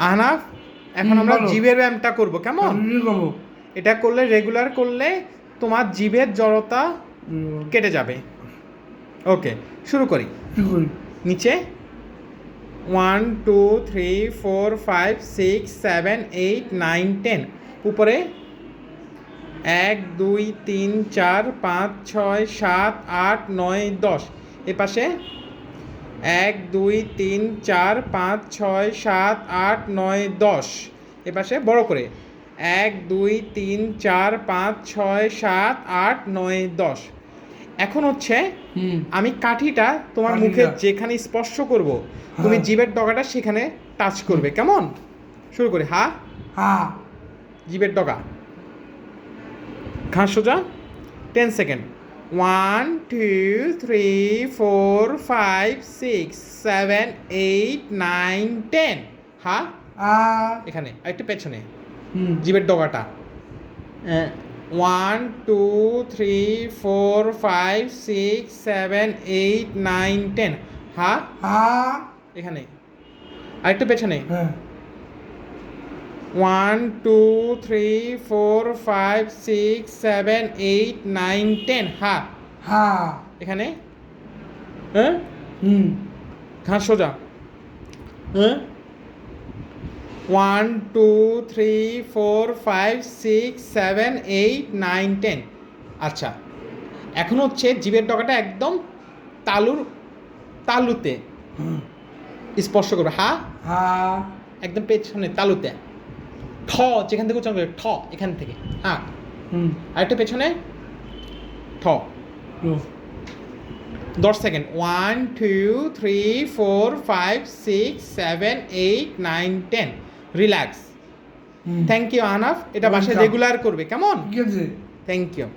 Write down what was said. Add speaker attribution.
Speaker 1: আহনাফ, এখন আমরা জিভের ব্যায়ামটা করব, কেমন? এটা করলে, রেগুলার করলে তোমার জিভের জড়তা কেটে যাবে। ওকে, শুরু করি। নিচে 1 2 3 4 5 6 7 8 9 10, উপরে 1 2 3 4 5 6 7 8 9 10, এ পাশে 1 2 3 4 5 6 7 8 9 10, এ পাশে বড় করে 1 2 3 4 5 6 7 8 9 10। এখন হচ্ছে আমি কাঠিটা তোমার মুখে যেখানে স্পর্শ করব, তুমি জিভের ডগাটা সেখানে টাচ করবে, কেমন? শুরু করি। হা হা, জিভের ডগা, ঘাস সোজা, 10 সেকেন্ড। 1 2 3 4 5 6 7 8 9 10, হা এখানে আরেকটু পেছনে জিভের ডগাটা। 1 2 3 4 5 6 7 8 9 10, হা এখানে আরেকটু পেছনে। 1 2 3 4 5 6 7 8 9 10, হা এখানে। হ্যাঁ, ঘাস সোজা। 1 2 3 4 5 6 7 8 9 10। আচ্ছা, এখন হচ্ছে জিভের ডগাটা একদম তালুতে স্পর্শ করবে। হা একদম পেছনে তালুতে। ঠ যেখান থেকে উচ্চারণ করবে, ঠ এখান থেকে। হ্যাঁ, আরেকটা পেছনে, ঠ। 10 second. 1 2 3 4 5 6 7 8 9 10, relax. Thank you Ahnaf, এটা বাসায় রেগুলার করবে, কেমন?
Speaker 2: ঠিক আছে,
Speaker 1: থ্যাংক ইউ।